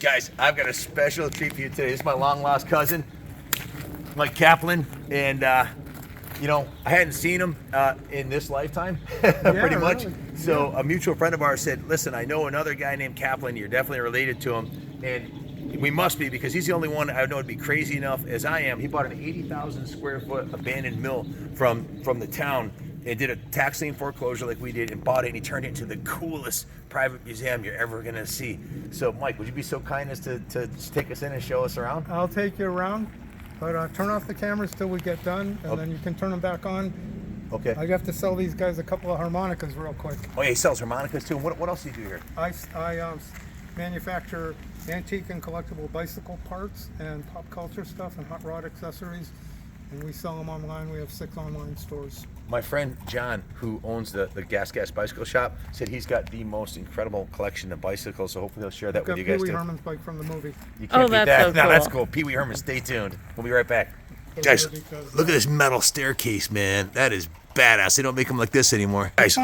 Guys, I've got a special treat for you today. This is my long-lost cousin, Mike Kaplan, and you know, I hadn't seen him in this lifetime, pretty much. Really? So a mutual friend of ours said, listen, I know another guy named Kaplan. You're definitely related to him. And we must be, because he's the only one I know would be crazy enough as I am. He bought an 80,000 square foot abandoned mill from the town and did a tax lien foreclosure like we did and bought it, and he turned it into the coolest private museum you're ever going to see. So, Mike, would you be so kind as to take us in and show us around? I'll take you around, but turn off the cameras till we get done, and then you can turn them back on. Okay. I have to sell these guys a couple of harmonicas real quick. Oh, yeah, he sells harmonicas too. What else do you do here? I manufacture antique and collectible bicycle parts and pop culture stuff and hot rod accessories, and we sell them online. We have 6 online stores. My friend John, who owns the Gas Bicycle Shop, said he's got the most incredible collection of bicycles, so hopefully he'll share that with you guys Pee Wee too. Herman's bike from the movie. You can't beat that's that. so No, cool. that's cool. Pee Wee Herman, stay tuned. We'll be right back. Guys, look at this metal staircase, man. That is badass. They don't make them like this anymore. Guys,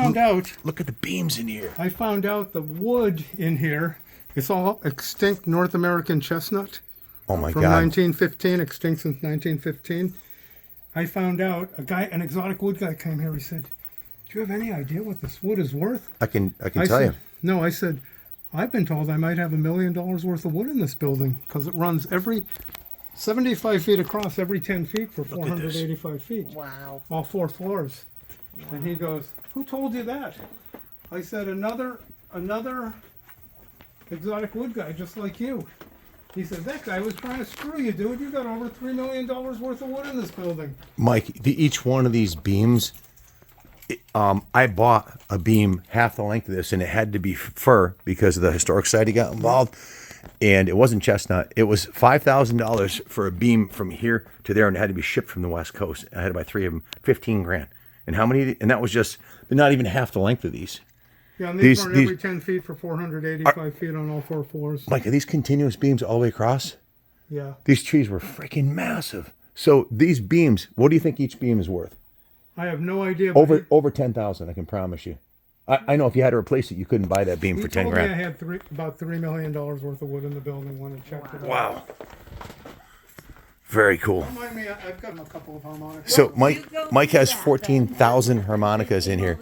look at the beams in here. I found out the wood in here, it's all extinct North American chestnut. Oh my From God. 1915, extinct since 1915. I found out an exotic wood guy came here. He said, "Do you have any idea what this wood is worth?" I can tell said, you. No, I said, "I've been told I might have $1 million worth of wood in this building because it runs every 75 feet across, every 10 feet for 485 feet. Wow. All 4 floors." And he goes, "Who told you that?" I said, another exotic wood guy just like you." He said, "That guy was trying to screw you, dude. You got over $3 million worth of wood in this building." Mike, each one of these beams, I bought a beam half the length of this, and it had to be fir because of the historic society got involved. And it wasn't chestnut. It was $5,000 for a beam from here to there, and it had to be shipped from the West Coast. I had to buy 3 of them, 15 grand. And how many? And that was just not even half the length of these. Yeah, and these run every 10 feet for 485 feet on all 4 floors. Mike, are these continuous beams all the way across? Yeah. These trees were freaking massive. So these beams, what do you think each beam is worth? I have no idea. But Over 10,000, I can promise you. I know if you had to replace it, you couldn't buy that beam for 10 grand. I had about $3 million worth of wood in the building when I checked it out. Wow. Very cool. Don't mind me, I've got a couple of harmonicas. So Mike has 14,000 harmonicas in here.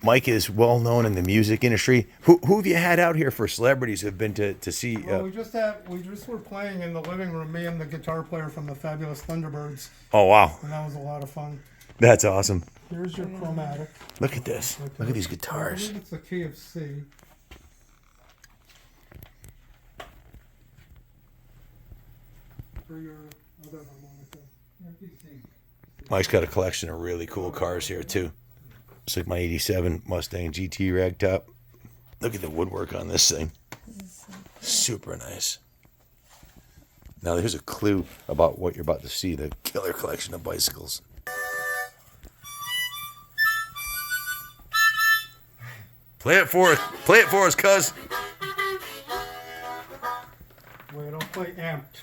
Mike is well known in the music industry. Who have you had out here for celebrities who have been to see? Well, we just were playing in the living room, me and the guitar player from the Fabulous Thunderbirds, Oh, wow. and that was a lot of fun. That's awesome. Here's your chromatic. Look at this. Look at these I guitars. believe it's the key of C. For your other harmonica. Mike's got a collection of really cool cars here, too. It's like my 87 Mustang GT ragtop. Look at the woodwork on this thing. Super nice. Now, here's a clue about what you're about to see, the killer collection of bicycles. Play it for us, cuz. Wait, I'll play amped.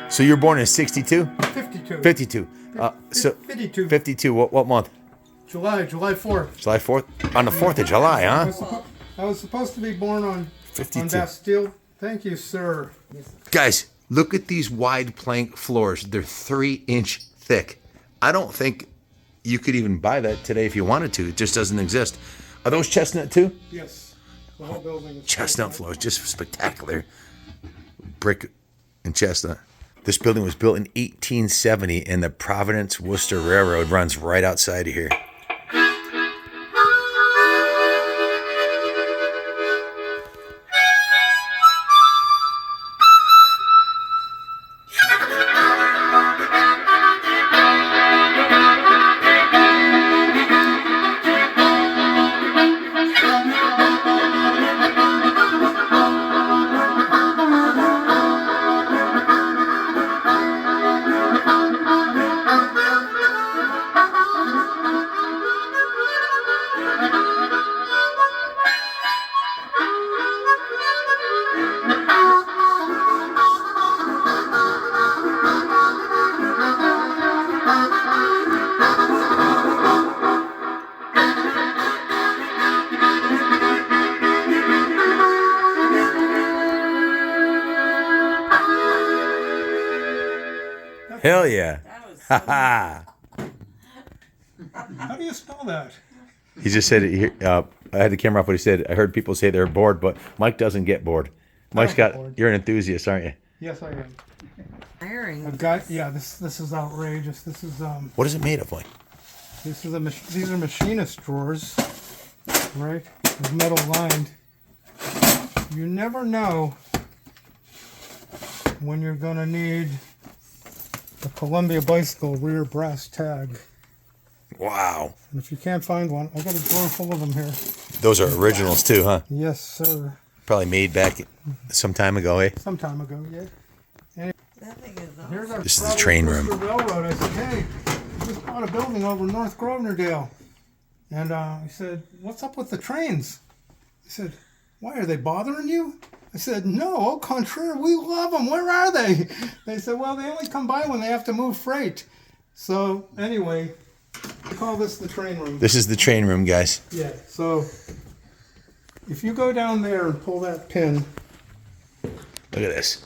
So you were born in 62? 52. 52. 52. 52. What month? July 4th. July 4th? On the 4th of July, huh? I was supposed to be born on 52. Bastille. Thank you, sir. Guys, look at these wide plank floors. They're 3-inch thick. I don't think you could even buy that today if you wanted to. It just doesn't exist. Are those chestnut too? Yes. The whole building is Chestnut floors, just spectacular. Brick and chestnut. This building was built in 1870, and the Providence Worcester Railroad runs right outside of here. Hell yeah. That was Ha so ha. How do you spell that? He just said it. I had the camera off, but he said, I heard people say they're bored, but Mike doesn't get bored. Mike's get got, bored. you're an enthusiast, aren't you? Yes, I am. tiring. I've got, yeah, this is outrageous. This is What is it made of, Mike? this is these are machinist drawers, right? They're metal lined. You never know when you're gonna need a Columbia bicycle rear brass tag. Wow. And if you can't find one, I got a drawer full of them here. Those are originals too, huh? Yes, sir. Probably made back some time ago, eh? Some time ago, yeah. That thing is awesome. Here's our This is the Proudly train Brewster room. Railroad. I said, hey, we just bought a building over in North Grovenordale. And he said, what's up with the trains? I said, why, are they bothering you? I said, no, au contraire, we love them. Where are they? They said, well, they only come by when they have to move freight. So anyway, we call this the train room. This is the train room, guys. Yeah, so if you go down there and pull that pin, Look at this.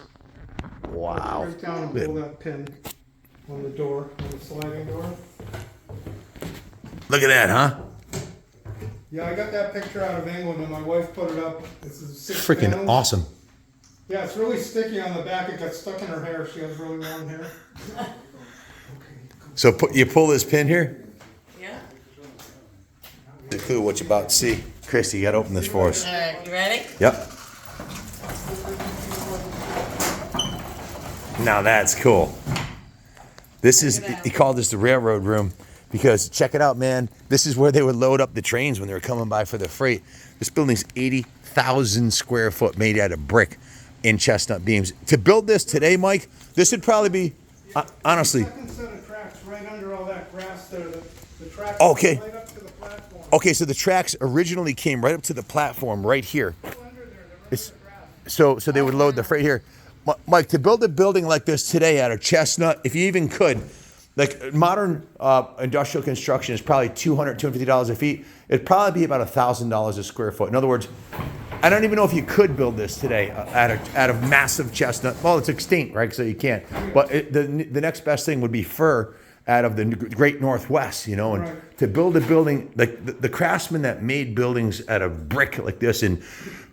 Wow. right down and pull that pin on the door, on the sliding door. Look at that, huh? Yeah, I got that picture out of England and my wife put it up. This is 6 Freaking panels. awesome. Yeah, it's really sticky on the back. It got stuck in her hair. She has really long hair. So you pull this pin here. Yeah. The clue what you're about to see. Christy, you got to open this for us. All right, you ready? Yep. Now that's cool. This is, he called this the railroad room because check it out, man. This is where they would load up the trains when they were coming by for the freight. This building's 80,000 square foot made out of brick in chestnut beams. To build this today, Mike, this would probably be, honestly, Second set of tracks right under all that grass there. The tracks Okay. right up to the platform. okay, so the tracks originally came right up to the platform right here. Under there, they're right It's, in the grass. so they would load the freight here. Mike, to build a building like this today out of chestnut, if you even could, like modern industrial construction is probably $200, $250 a feet. It'd probably be about $1,000 a square foot. In other words, I don't even know if you could build this today out of massive chestnut. Well, it's extinct, right? So you can't. But the next best thing would be fir out of the great Northwest, you know. And Right. to build a building, like the craftsmen that made buildings out of brick like this, and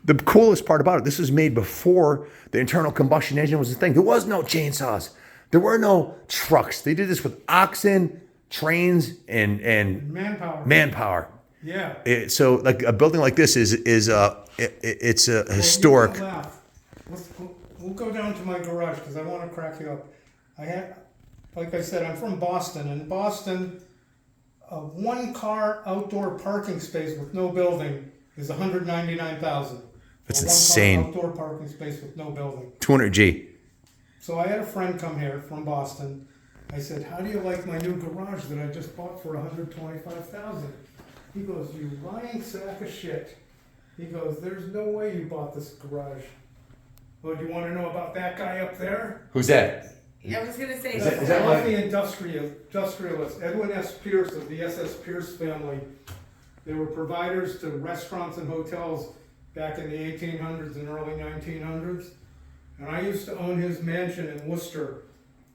the coolest part about it, this was made before the internal combustion engine was a thing. There was no chainsaws. There were no trucks. They did this with oxen, trains, and Manpower. Yeah. So like a building like this is it's a historic. Well, you won't laugh. We'll go down to my garage because I want to crack you up. Like I said, I'm from Boston. In Boston, a one-car outdoor parking space with no building is $199,000. That's A insane. One-car outdoor parking space with no building. 200G. So I had a friend come here from Boston. I said, "How do you like my new garage that I just bought for $125,000?" He goes, "You lying sack of shit." He goes, "There's no way you bought this garage." Well, do you want to know about that guy up there? Who's that? I was gonna say. Is that like- wealthy industrialist Edwin S. Pierce of the S.S. Pierce family. They were providers to restaurants and hotels back in the 1800s and early 1900s. And I used to own his mansion in Worcester,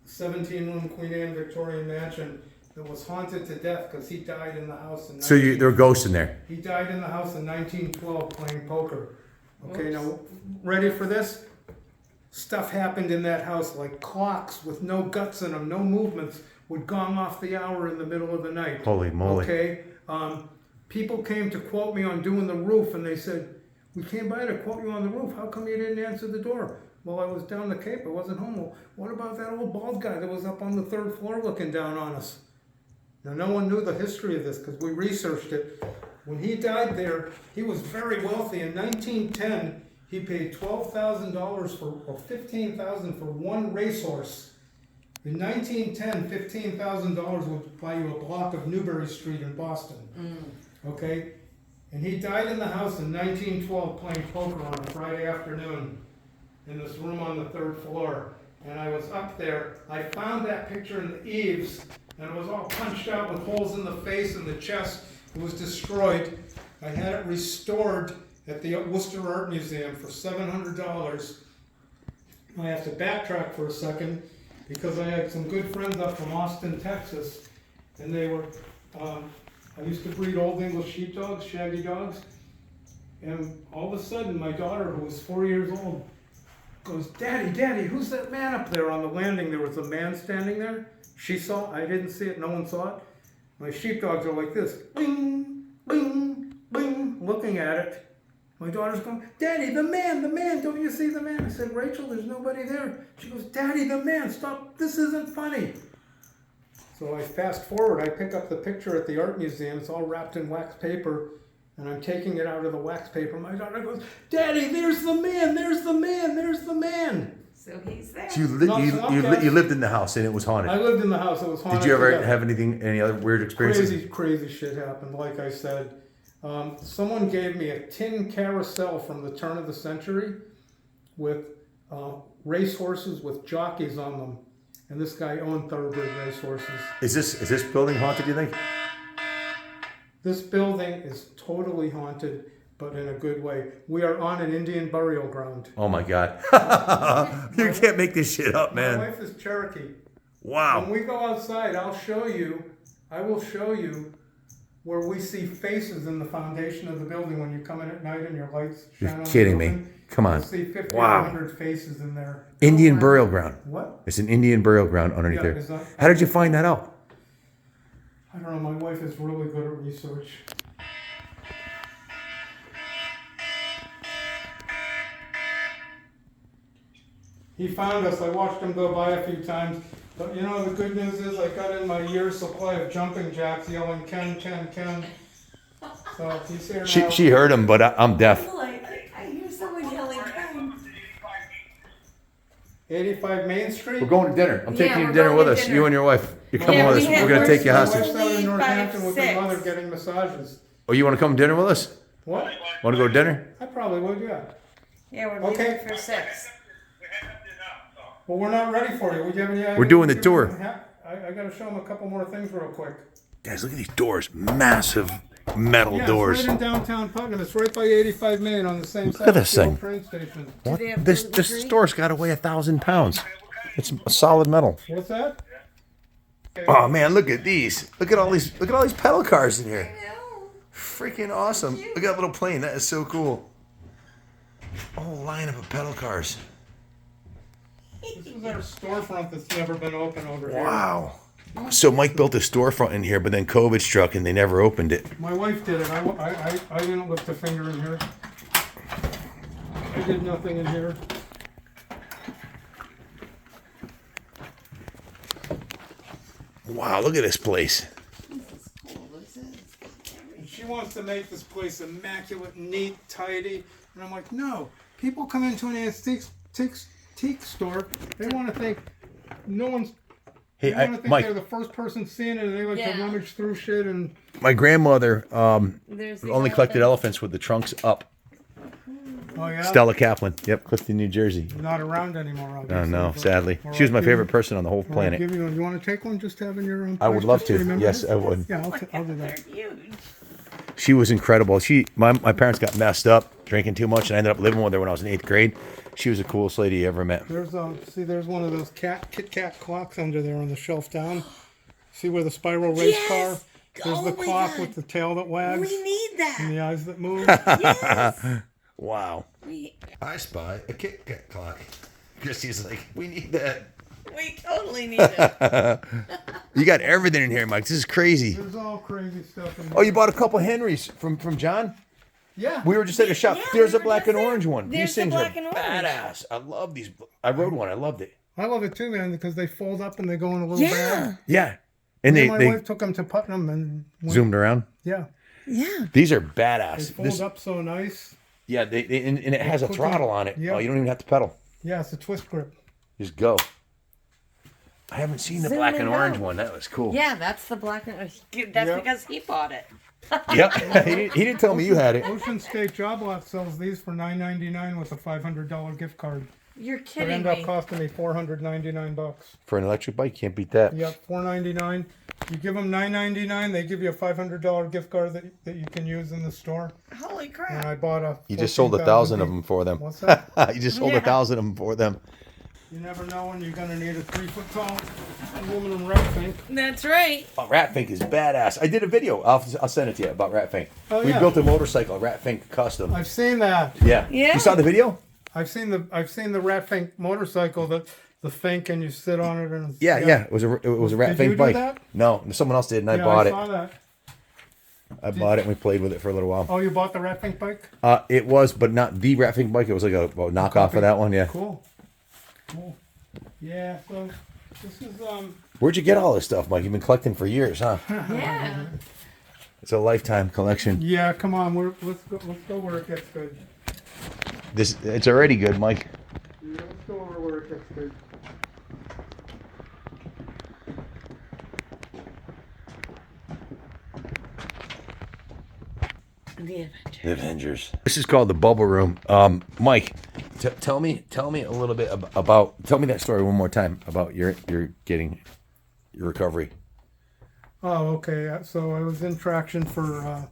17-room Queen Anne Victorian mansion that was haunted to death because he died in the house in So there are ghosts in there. He died in the house in 1912 playing poker. Okay, now, ready for this? Stuff happened in that house like clocks with no guts in them, no movements, would gong off the hour in the middle of the night. Holy moly. Okay, people came to quote me on doing the roof and they said, "We came by to quote you on the roof. How come you didn't answer the door?" Well, I was down the Cape. I wasn't home. Well, what about that old bald guy that was up on the 3rd floor looking down on us? Now, no one knew the history of this because we researched it. When he died there, he was very wealthy. In 1910, he paid $12,000 or $15,000 for one racehorse. In 1910, $15,000 would buy you a block of Newbury Street in Boston. Okay? And he died in the house in 1912 playing poker on a Friday afternoon in this room on the 3rd floor. And I was up there. I found that picture in the eaves, and it was all punched out with holes in the face and the chest. It was destroyed. I had it restored at the Worcester Art Museum for $700. I have to backtrack for a second. because I had some good friends up from Austin, Texas, and they were, I used to breed Old English sheepdogs, shaggy dogs, and all of a sudden my daughter, who was 4 years old, goes, Daddy, Daddy, who's that man up there on the landing? There was a man standing there. She saw, I didn't see it, no one saw it. My sheepdogs are like this, bing, bing, bing, looking at it. My daughter's going, Daddy, the man, don't you see the man? I said, Rachel, there's nobody there. She goes, Daddy, the man, stop, this isn't funny. So I fast forward, I pick up the picture at the art museum, it's all wrapped in wax paper, and I'm taking it out of the wax paper. My daughter goes, Daddy, there's the man, there's the man, there's the man. So he's there. So you lived in the house and it was haunted. I lived in the house, it was haunted. Did you ever together. have any other weird experiences? Crazy shit happened, like I said. Someone gave me a tin carousel from the turn of the century with racehorses with jockeys on them. And this guy owned thoroughbred racehorses. Is this building haunted, do you think? This building is totally haunted, but in a good way. We are on an Indian burial ground. Oh my God. You can't make this shit up, man. My wife is Cherokee. Wow. When we go outside, I will show you where we see faces in the foundation of the building when you come in at night and your lights shine on You're the kidding me. building. Come on. You'll see 50 or Wow. 100 faces in there. Indian burial ground. What? It's an Indian burial ground underneath Yeah, there. is that- How did you find that out? I don't know, my wife is really good at research. He found us, I watched him go by a few times, but you know, the good news is I got in my year's supply of jumping jacks yelling, Ken, Ken, Ken. So he's here now. She heard him, but I'm deaf. Like, I hear someone yelling, "Come." 85 Main Street? We're going to dinner. I'm Yeah, taking you we're to dinner going with to us. dinner. You and your wife. You're coming Yeah, with us. we have- We're going to take you My hostage. wife's out in Northampton with her 5, mother 6. getting massages. Oh, you want to come to dinner with us? What? Want to go to dinner? I probably would, yeah. Yeah, we're leaving Okay. for 6. Well, we're not ready for you. Would you have any? We're doing the tour. I got to show them a couple more things real quick. Guys, look at these doors. Massive metal Yeah, doors. it's right in downtown Putnam. It's right by 85 Main on the same Look side at this as the old thing. train station. What? they have This gluten-free? store's got to weigh 1,000 pounds. It's solid metal. What's that? Oh man, look at these. Look at all these pedal cars in here. No. Freaking awesome. Look at that little plane. That is so cool. A whole lineup of pedal cars. This is our storefront that's never been open over here. Wow. So Mike built a storefront in here, but then COVID struck and they never opened it. My wife did it. I didn't lift a finger in here. I did nothing in here. Wow, look at this place. And she wants to make this place immaculate, neat, tidy. And I'm like, no. People come into an antique store. They want to think no one's. Hey, They want to think Mike, they're the first person seeing it, and they like Yeah. to rummage through shit. And my grandmother There's the only collected elephants with the trunks up. oh yeah, Stella Kaplan. Yep, Clifton, New Jersey. not around anymore. Oh Obviously, no, but- sadly. All She was right, my give favorite me- person on the whole all right, planet. give me one. You want to take one? Just have in your own. I would place, love just to. remember Yes, this? I would. Yeah, I'll do that. They're huge. She was incredible. My parents got messed up drinking too much, and I ended up living with her when I was in 8th grade. She was the coolest lady you ever met. There's there's one of those Kit Kat clocks under there on the shelf down. See where the spiral race Yes! car? There's Oh the my clock God. with the tail that wags We need and that. the eyes that move. Yes. Wow. we, I spy a Kit Kat clock. Christy's like, we need that. we totally need it. You got everything in here, Mike. This is crazy. There's all crazy stuff in Oh, there. you bought a couple Henrys from John? Yeah. We were just at a shop. Yeah, There's we a were black just and there. orange one. There's These the things black are and orange. badass. I love these. I rode one. I loved it. I love it too, man, because they fold up and they go in a little Yeah. bag. Yeah. And My they wife took them to Putnam and went, zoomed around. yeah, Yeah. These are they badass. fold This, up so nice. yeah, and it has a put throttle them- on it. yeah. Oh, you don't even have to pedal. Yeah, it's a twist grip. Just go. I haven't seen the Zoom black it and orange out. one. That was cool. Yeah, that's the black and that's Yep. because he bought it. Yep. he didn't tell me you had it. Ocean State Job Lot sells these for $9.99 with a $500 gift card. You're It kidding ended up me. costing me $499. For an electric bike, can't beat that. Yep, $499. You give them $9.99, they give you a $500 gift card that you can use in the store. Holy And crap. I bought a. You just sold 1,000 of them for them. What's that? You just sold Yeah. 1,000 of them for them. You never know when you're gonna need a 3-foot tall aluminum rat fink. That's right. Oh, Rat Fink is badass. I did a video. I'll send it to you about Rat Fink. Oh, We yeah. built a motorcycle, a Rat Fink custom. I've seen that. Yeah. Yeah. You saw the video? I've seen the rat fink motorcycle, the fink, and you sit on it and Yeah. It was a Rat Did Fink you do bike. that? No, someone else did, and I Yeah, bought I it. saw that. I bought it, and we played with it for a little while. Oh, you bought the rat fink bike? It was, but not the Rat Fink bike. It was like a knockoff of that one. Yeah. Cool. Yeah. So this is Where'd you get all this stuff, Mike? You've been collecting for years, huh? Yeah. It's a lifetime collection. Yeah. Come on, let's go where it gets good. It's already good, Mike. Yeah, let's go over where it gets good. The Avengers. This is called the Bubble Room. Mike, tell me a little bit about. Tell me that story one more time about your recovery. Oh, okay. So I was in traction for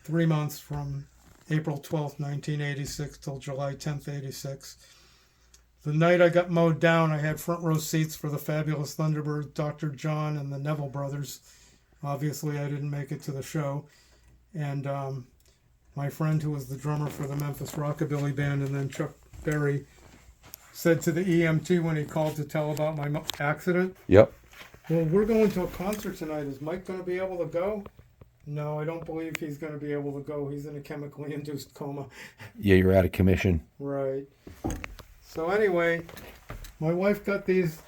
3 months from April 12th, 1986 till July 10th, 86. The night I got mowed down, I had front row seats for the fabulous Thunderbirds, Dr. John and the Neville brothers. Obviously, I didn't make it to the show. And my friend, who was the drummer for the Memphis Rockabilly Band, and then Chuck Berry, said to the EMT when he called to tell about my accident, Yep. well, we're going to a concert tonight. Is Mike going to be able to go? No, I don't believe he's going to be able to go. He's in a chemically induced coma. Yeah, you're out of commission. Right. So anyway, my wife got these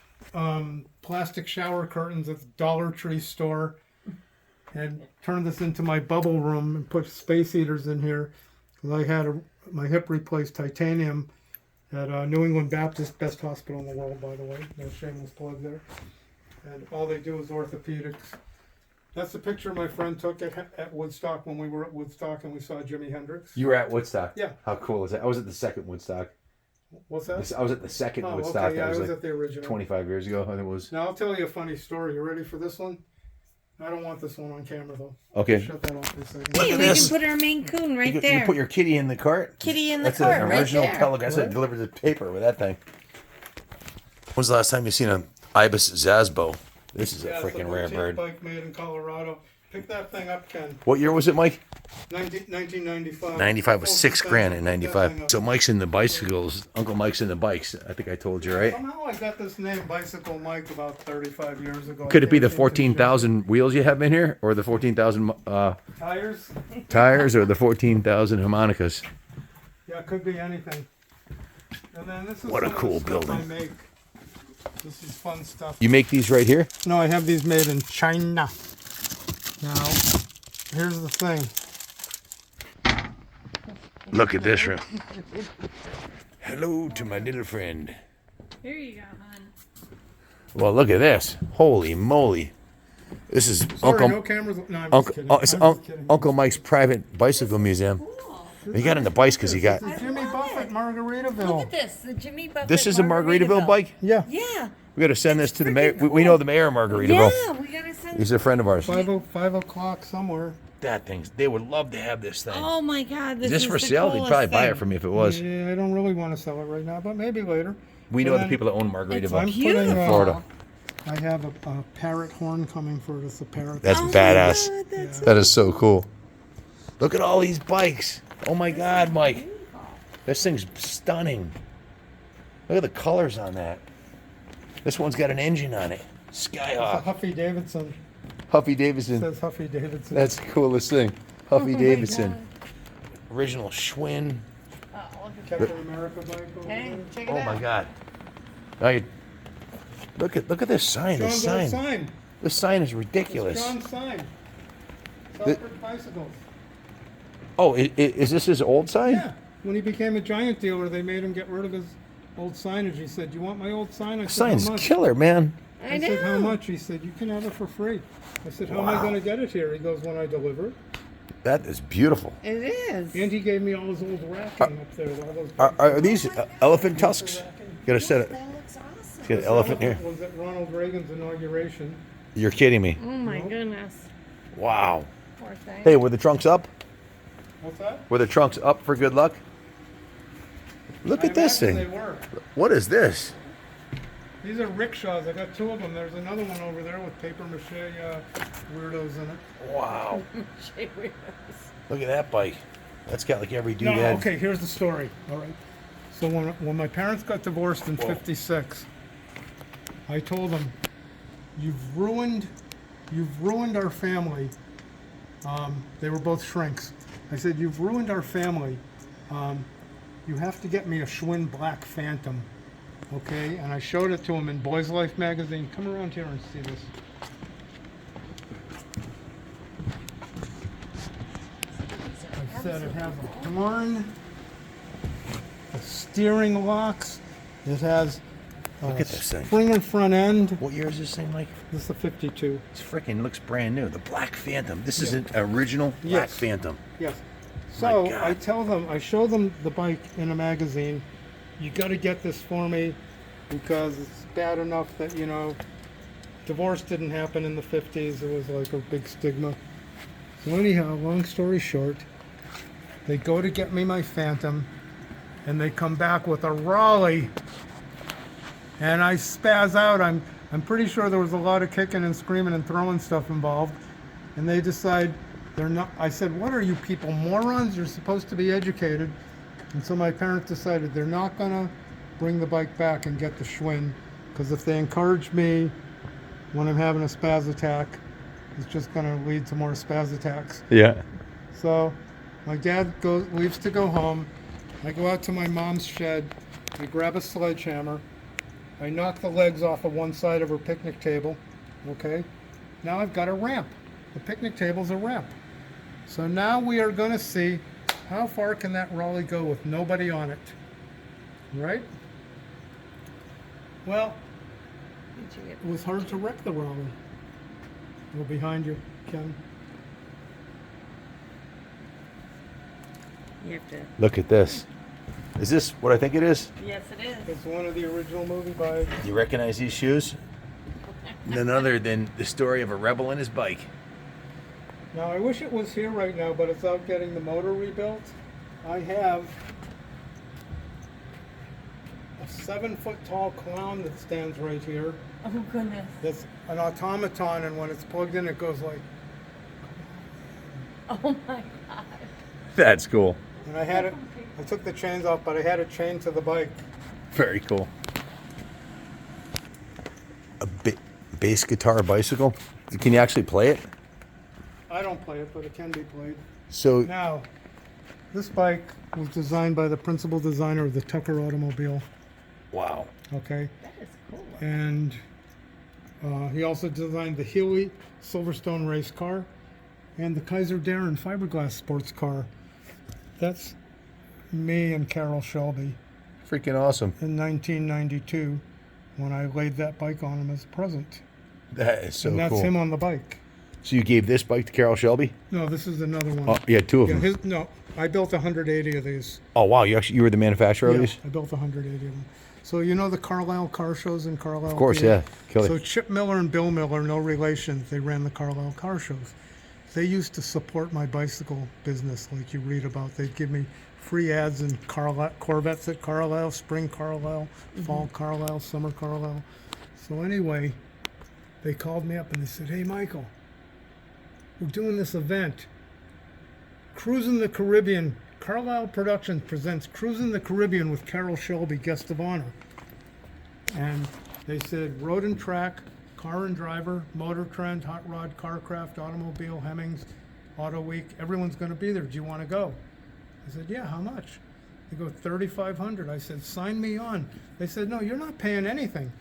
plastic shower curtains at the Dollar Tree store and turned this into my bubble room and put space heaters in here. 'Cause I had my hip replaced titanium at New England Baptist, best hospital in the world, by the way. No shameless plug there. And all they do is orthopedics. That's the picture my friend took at Woodstock when we were at Woodstock and we saw Jimi Hendrix. You were at Woodstock. Yeah. How cool is that? I was at the second Woodstock. What's that? I was at the second Oh, Woodstock. okay, yeah, That was I was like at the original. 25 years ago. I think it was. Now I'll tell you a funny story. You ready for this one? I don't want this one on camera though. Okay. Shut that off for a second. Hey, at we this. can put our Maine Coon right You there. put your kitty in the cart. Kitty in the That's cart, an right original there. color. I said delivered the paper with that thing. When's the last time you seen an ibis zasbo? This is a Yeah, it's freaking a rare boutique bird. bike made in Colorado. Pick that thing up, Ken. What year was it, Mike? 1995. 95 was $6,000 in Pick that thing 95. up. So Mike's in the bicycles. Uncle Mike's in the bikes. I think I told you, right? Somehow I got this name Bicycle Mike about 35 years ago. Could it be the I can't think of 14,000 wheels you have in here, or the 14,000 the tires? tires, or the 14,000 harmonicas? Yeah, it could be anything. And then this is What a some of cool the stuff building. I make. This is fun stuff. You make these right here? No, I have these made in China. Now, here's the thing. Look at this room. Hello to my little friend. Here you go, hon. Well, look at this. Holy moly. This is Sorry, no Uncle cameras. No, I'm Uncle just kidding. it's I'm just kidding. Uncle Mike's private bicycle museum. He got into bikes because he got. This is Jimmy Buffett, Look Margaritaville. at this, the Jimmy Buffett. This is a Margaritaville bike. Yeah. Yeah. We got to send this to the mayor. freaking We know the mayor of Margaritaville. Yeah, we gotta send. He's a friend of ours. 5 o'clock somewhere. That thing's. They would love to have this thing. Oh my God, this Is this is for the sale? They'd coolest probably buy it thing. from me if it was. Yeah, I don't really want to sell it right now, but maybe later. We know And the then people that own I'm Margaritaville. putting Beautiful. Florida. I have a parrot horn coming for it. It's a parrot. That's Oh my badass. God, that's That is so cool. Look at all these bikes. Oh my God, Mike. This thing's stunning. Look at the colors on that. This one's got an engine on it. It's a Skyhawk. Huffy Davidson. Huffy It Davidson. says Huffy Davidson. That's the coolest thing. Huffy my Davidson. Original Schwinn. Captain America bike over Hey, there. check it Oh out. my God. Now you look at this sign. This John's old sign. sign. This sign is It's ridiculous. John's sign. The- Selfridge bicycles. Oh, is this his old sign? Yeah. When he became a giant dealer, they made him get rid of his old signage. He said, "You want my old sign?" I said, Sign's "How much?" killer, man. I I said, "How know. much?" He said, "You can have it for free." I said, "How am I Wow. going to get it here?" He goes, "When I deliver it." That is beautiful. It is. And he gave me all his old racking up there. All those Are these elephant tusks? Got a set of. That looks awesome. Got an elephant here. Was at Ronald Reagan's inauguration. You're kidding me. Oh my goodness. Wow. Poor thing. Hey, were the trunks up? What's that? Were the trunks up for good luck? Look I at this imagine thing. They were. What is this? These are rickshaws. I got 2 of them. There's another one over there with paper mache weirdos in it. Wow. Gee whiz. Look at that bike. That's got like every dude. No, okay, here's the story. All right. So when my parents got divorced in Whoa. '56, I told them, "You've ruined our family." They were both shrinks. I said, "You've ruined our family. You have to get me a Schwinn Black Phantom." Okay, and I showed it to him in Boys Life magazine. Come around here and see this. I said it has a horn, the steering locks. It has a Look at this thing. Springer front end. What year is this thing, Mike? This is a '52. It's freaking looks brand new. The Black Phantom. This is Yeah. an original Black Yes. Phantom. Yes. So God. I show them the bike in a magazine. You got to get this for me because it's bad enough that, you know, divorce didn't happen in the 50s. It was like a big stigma. So anyhow, long story short, they go to get me my Phantom and they come back with a Raleigh. And I spaz out. I'm pretty sure there was a lot of kicking and screaming and throwing stuff involved. And they decide they're not. I said, "What are you people, morons? You're supposed to be educated." And so my parents decided they're not gonna bring the bike back and get the Schwinn, because if they encourage me when I'm having a spaz attack, it's just gonna lead to more spaz attacks. Yeah. So my dad leaves to go home. I go out to my mom's shed. I grab a sledgehammer. I knock the legs off of one side of her picnic table. Okay. Now I've got a ramp. The picnic table's a ramp. So now we are going to see how far can that Raleigh go with nobody on it. Right? Well, Did you get it was hard to wreck the Raleigh. Go behind you, Ken. You have to. Look at this. Is this what I think it is? Yes, it is. It's one of the original movie bikes. Do you recognize these shoes? None other than the story of a rebel and his bike. Now, I wish it was here right now, but it's out getting the motor rebuilt. I have a 7-foot tall clown that stands right here. Oh goodness. That's an automaton, and when it's plugged in, it goes like. Oh my God. That's cool. And I had it. I took the chains off, but I had it chained to the bike. Very cool. A bass guitar bicycle. Can you actually play it? I don't play it, but it can be played. So Now, this bike was designed by the principal designer of the Tucker automobile. wow. Okay. That is cool. And he also designed the Healy Silverstone race car and the Kaiser Darren fiberglass sports car. That's me and Carol Shelby Freaking awesome. in 1992 when I laid that bike on him as a present. That is so And that's cool. him on the bike. So you gave this bike to Carol Shelby? No, this is another one. Oh, yeah, 2 of Yeah, them. no, I built 180 of these. Oh wow, you were the manufacturer of Yeah, these? I built 180 of them. So you know the Carlisle car shows in Carlisle? Of course, yeah. Kill So it. Chip Miller and Bill Miller, no relation, they ran the Carlisle car shows. They used to support my bicycle business, like you read about. They'd give me free ads in Corvettes at Carlisle, spring Carlisle, fall Carlisle, summer Carlisle. So anyway, they called me up and they said, "Hey, Michael, we're doing this event. Cruising the Caribbean. Carlisle Productions presents Cruising the Caribbean with Carol Shelby, guest of honor." And they said road and track, car and driver, motor trend, hot rod, carcraft, automobile, Hemmings, Auto Week. Everyone's going to be there. Do you want to go? I said, "Yeah, how much?" They go, $3,500. I said, "Sign me on." They said, "No, you're not paying anything.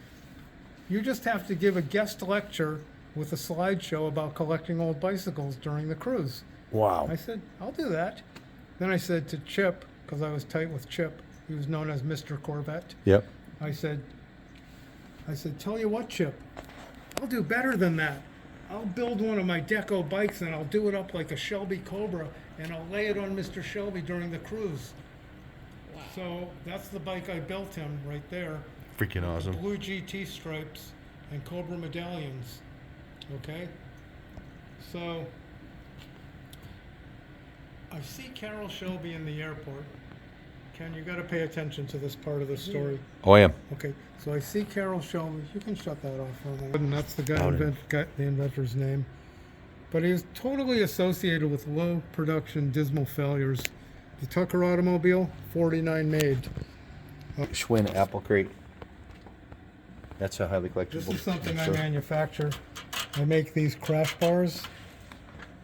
You just have to give a guest lecture with a slideshow about collecting old bicycles during the cruise." Wow. I said, "I'll do that." Then I said to Chip, because I was tight with Chip, he was known as Mr. Corvette. Yep. I said, "Tell you what, Chip, I'll do better than that. I'll build one of my Deco bikes and I'll do it up like a Shelby Cobra and I'll lay it on Mr. Shelby during the cruise." Wow. So that's the bike I built him right there. Freaking awesome. Blue GT stripes and Cobra medallions. Okay? So I see Carol Shelby in the airport Ken, you got to pay attention to this part of the story. Oh, I am. Okay, so I see Carol Shelby. You can shut that off for a minute. And that's the guy, Bowden. the inventor's name. But he was totally associated with low production, dismal failures. The Tucker automobile, 49 made. Schwinn apple crate. That's a highly collectible. This is something I Sure. manufacture. I make these crash bars,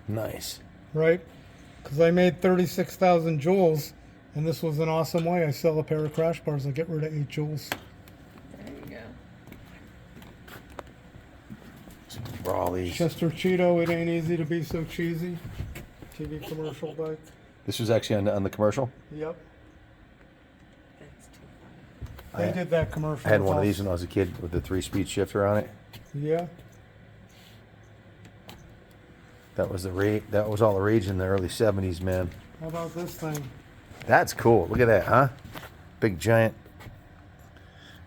Nice. right? Because I made 36,000 joules, and this was an awesome way. I sell a pair of crash bars and get rid of 8 joules. There you go. Some Brawleys. Chester Cheeto, it ain't easy to be so cheesy. TV commercial bike. This was actually on the commercial. Yep. That's too funny. They did that commercial. I had one of with these us. when I was a kid with the 3-speed shifter on it. Yeah. That was that was all the rage in the early 70s, man. How about this thing? That's cool. Look at that, huh? Big giant.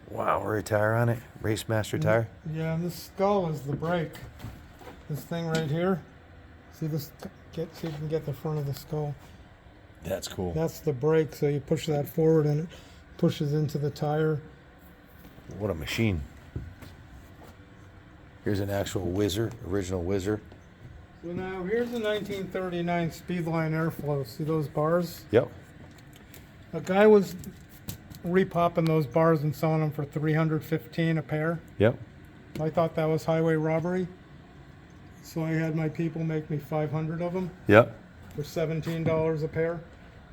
Wow, rear tire on it. Race Master tire. Yeah, and this skull is the brake. This thing right here. See this? See if you can get the front of the skull. That's cool. That's the brake. So you push that forward and it pushes into the tire. What a machine. Here's an actual Whizzer, original Whizzer. So now here's a 1939 Speedline Airflow. See those bars? Yep. A guy was repopping those bars and selling them for $315 a pair. Yep. I thought that was highway robbery. So I had my people make me 500 of them Yep. for $17 a pair.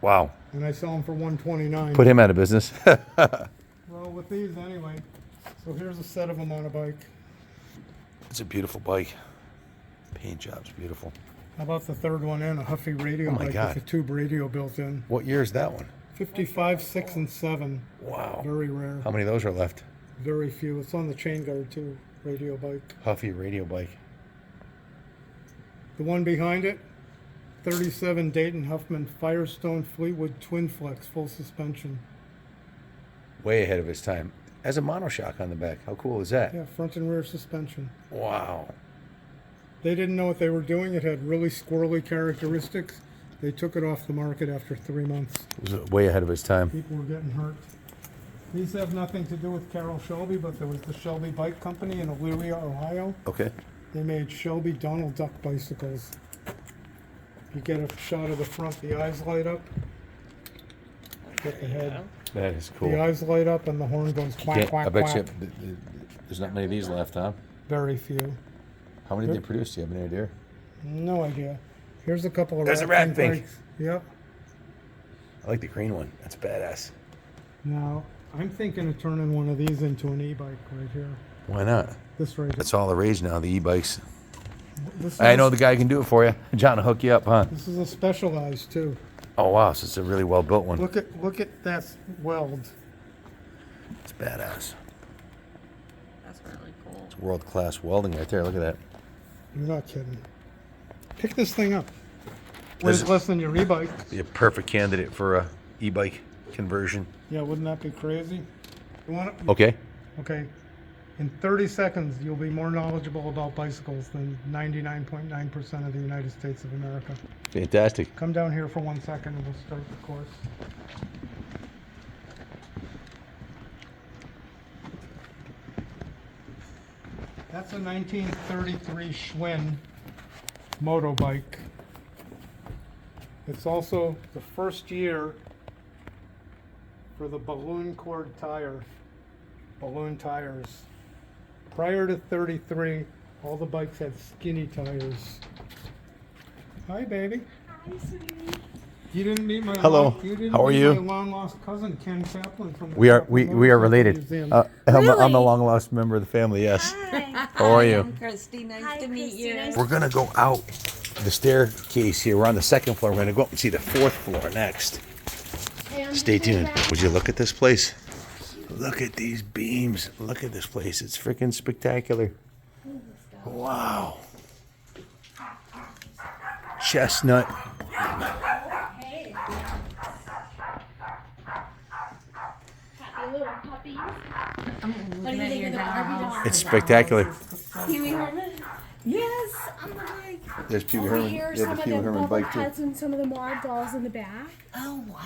Wow. And I sell them for $129. Put him out of business. Well, with these anyway. So here's a set of them on a bike. It's a beautiful bike. Paint job's beautiful. How about the third one in? A Huffy radio Oh my bike God. with a tube radio built in. What year is that one? 55, 6, and 7. Wow. Very rare. How many of those are left? Very few. It's on the chain guard too. Radio bike. Huffy radio bike. The one behind it, 37 Dayton Huffman Firestone Fleetwood Twin Flex full suspension. Way ahead of its time. Has a monoshock on the back. How cool is that? Yeah, front and rear suspension. Wow. They didn't know what they were doing. It had really squirrely characteristics. They took it off the market after 3 months. It was way ahead of its time. People were getting hurt. These have nothing to do with Carol Shelby, but there was the Shelby Bike Company in Elyria, Ohio. Okay. They made Shelby Donald Duck bicycles. You get a shot of the front, the eyes light up. Get the head. That is The cool. eyes light up and the horn goes quack, Yeah, quack, I bet you quack. there's not many of these left, huh? Very few. How many did they produce? Do you have any idea? No idea. Here's a couple of There's a rat rat pink. bikes. Yep. I like the green one. That's badass. Now, I'm thinking of turning one of these into an e-bike right here. Why not? This right here. That's all the rage now, the e-bikes. This is I know the guy can do it for you. John will hook you up, huh? This is a Specialized too. Oh, wow. So it's a really well-built one. Look at that weld. It's badass. That's really cool. It's world-class welding right there. Look at that. You're not kidding. Pick this thing up. This Weighs less than your e-bike. be a perfect candidate for a e-bike conversion. Yeah, wouldn't that be crazy? You want it? Okay. Okay. In 30 seconds, you'll be more knowledgeable about bicycles than 99.9% of the United States of America. Fantastic. Come down here for 1 second and we'll start the course. That's a 1933 Schwinn motobike. It's also the first year for the balloon cord tire, balloon tires. Prior to 33, all the bikes had skinny tires. Hi, baby. Hi, sweetie. You didn't meet my Hello. You didn't How are meet you? my long lost cousin Ken Kaplan from the We are Kaplan we are Motorcycle related. Museum. I'm the Really? long lost member of the family. Yes. Hi. How are you? I'm Christy. Nice Hi, to meet you. Christy. We're gonna go out the staircase here. We're on the second floor. We're gonna go up and see the fourth floor next. Stay tuned. Would you look at this place? Look at these beams. Look at this place. It's freaking spectacular. Wow. Chestnut. Hey. Happy little puppies. What do you think of the Barbie doll? It's spectacular. Pee Wee Herman? Yes, on the bike. There's Pee Wee Over Herman. here, They have some the of Pee Wee the Herman bubble bike too. heads and some of the mod dolls in the back. Oh wow.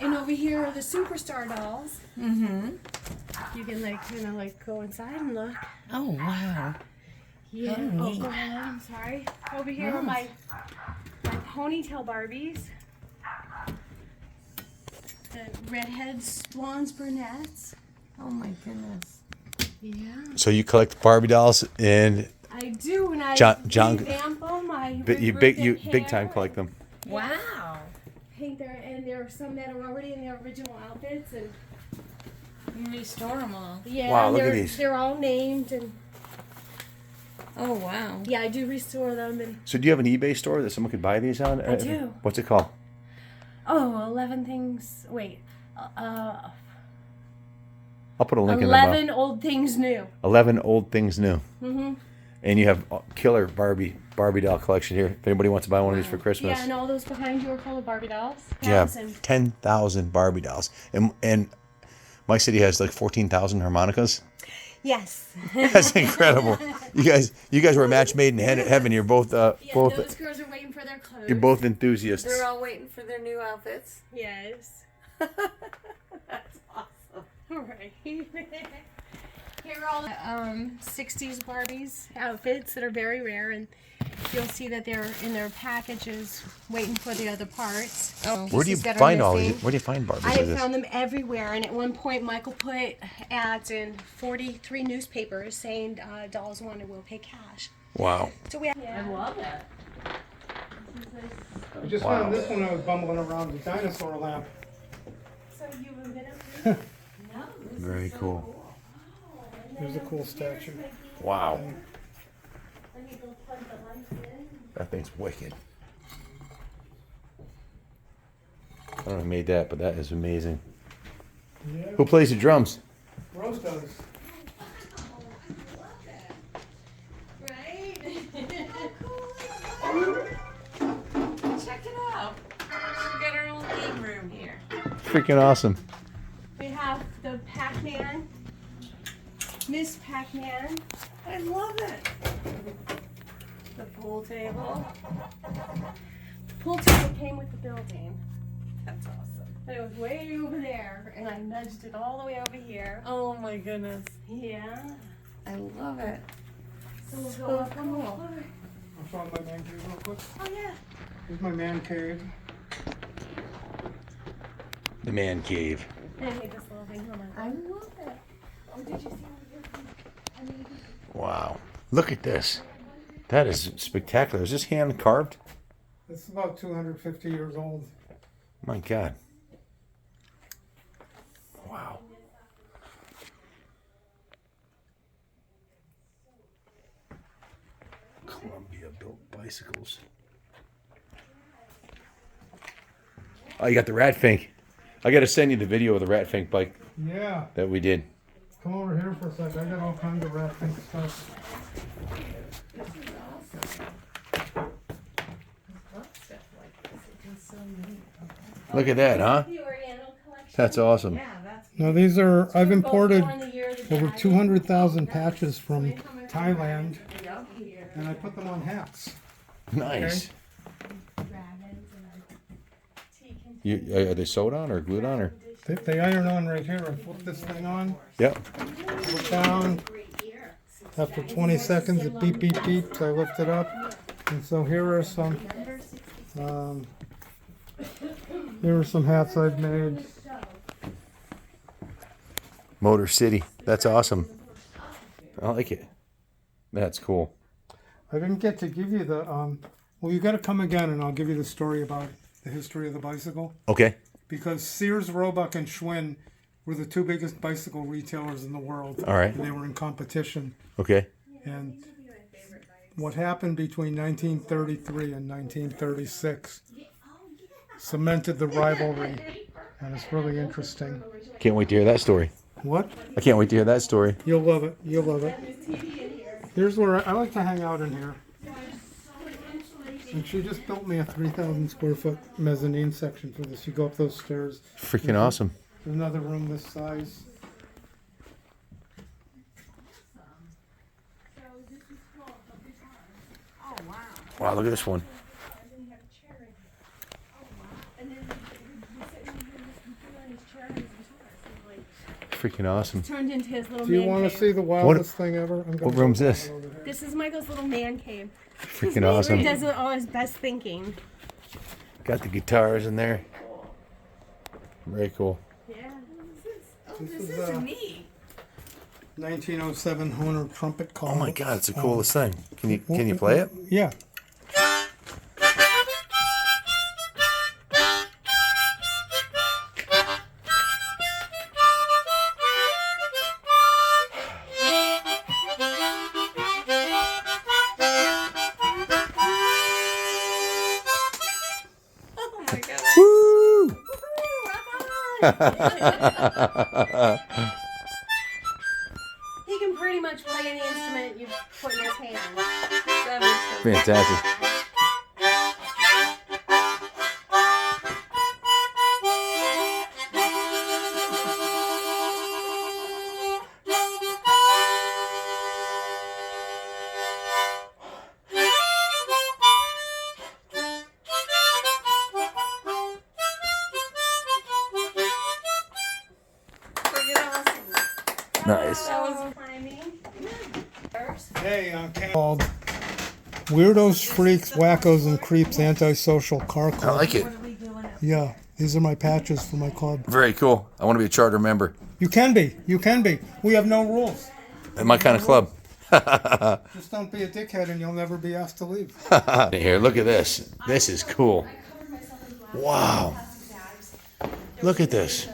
And over here are the superstar dolls. Mm-hmm. You can like kind of like go inside and look. Oh, wow. Yeah. Oh, Oh, neat. go ahead. I'm sorry. Over here are my ponytail Barbies. The redheads, blondes, brunettes. Oh, my goodness. Yeah. So you collect Barbie dolls, and I do, and I John- revamp them. I you big time collect them. Wow. Paint there, and there are some that are already in their original outfits, and You restore them all. yeah, Wow, and look at they're, these. They're all named, and Oh, wow. yeah, I do restore them, and So do you have an eBay store that someone could buy these on? I do. What's it called? 11 things. Wait, I'll put a link in the 11 old things new. 11 old things new. Mm-hmm. And you have a killer Barbie doll collection here. If anybody wants to buy one of these for Christmas. Yeah, and all those behind you are full of Barbie dolls. Yeah, And 10,000 Barbie dolls. And my city has like 14,000 harmonicas. yes. That's incredible. You guys were a match made in heaven. You're both Yeah, both those girls are waiting for their clothes. you're both enthusiasts. They're all waiting for their new outfits. Yes. That's awesome. All right. Here are all the 60s Barbies outfits that are very rare, and you'll see that they're in their packages waiting for the other parts. Oh. Where do you Pieces that are find all missing. these? Where do you find Barbies I like have this? found them everywhere, and at one point Michael put ads in 43 newspapers saying dolls wanted will pay cash. Wow. So we have, I love it. I just found this one. I was bumbling around the dinosaur lamp. so you have been up here? No, this Very is so cool. There's a cool statue. Wow. Let me go plug the lights in. That thing's wicked. I don't know who made that, but that is amazing. Yeah. Who plays the drums? Rose does. Right? Check it out. We got our own game room here. Freaking awesome. We have the Pac-Man, Miss Pac-Man. I love it. The pool table. The pool table came with the building. That's awesome. But it was way over there, and I nudged it all the way over here. Oh my goodness. Yeah. I love it. So we'll So go up on the cool. floor. I'll show my man cave real quick. Oh yeah. Here's my man cave. The man cave. And I made this little thing. Hold on. I love it. Oh, did you see over here? I mean, Wow. Look at this. That is spectacular. Is this hand carved? This is about 250 years old. My God. Wow. Columbia built bicycles. Oh, you got the Rat Fink. I got to send you the video of the Rat Fink bike Yeah. that we did. Come over here for a sec. I got all kinds of rat pink stuff. This is awesome. I love stuff like this. It is so neat. Look at that, huh? the Oriental collection. That's awesome. Yeah, that's Now these are, I've imported Born the year of the over dragon. 200,000 patches from Thailand, yep here. and I put them on hats. Nice. Dragons and our tea can- You, are they sewed on or glued on or? They iron on right here. I flip this thing on, Yep. look down. After 20 seconds, it beep, beep, beeps. I lift it up. And so here are some hats I've made. Motor City. That's awesome. I like it. That's cool. I didn't get to give you the, well, you got to come again and I'll give you the story about the history of the bicycle. Okay. Because Sears, Roebuck, and Schwinn were the two biggest bicycle retailers in the world. All right. And they were in competition. Okay. And what happened between 1933 and 1936 cemented the rivalry. And it's really interesting. Can't wait to hear that story. What? I can't wait to hear that story. You'll love it. You'll love it. Here's where I like to hang out in here. And she just built me a 3,000 square foot mezzanine section for this. You go up those stairs. Freaking awesome. There's another room this size. Wow, look at this one. freaking awesome. Turned into his little Do you man want to cave. see the wildest thing ever? I'm gonna What room's this? over there. This is Michael's little man cave. Freaking He awesome. does all his best thinking. Got the guitars in there. Very cool. Yeah. This is, is neat. 1907 Honer trumpet call. Oh my God, it's the coolest thing. Can you play it? Yeah. Oh my god. Woo! He can pretty much play any instrument you put in his hand. That makes sense. Fantastic. Freaking awesome. Nice. That was Climbing. Hey, called Weirdos, Freaks, Wackos, and Creeps Antisocial Car I Club. like it. what are we doing? Yeah, these are my patches for my club. Very cool. I want to be a charter member. You can be. You can be. We have no rules. In my kind of club. Just don't be a dickhead and you'll never be asked to leave. Here, look at this. This is cool. Wow. Look at this.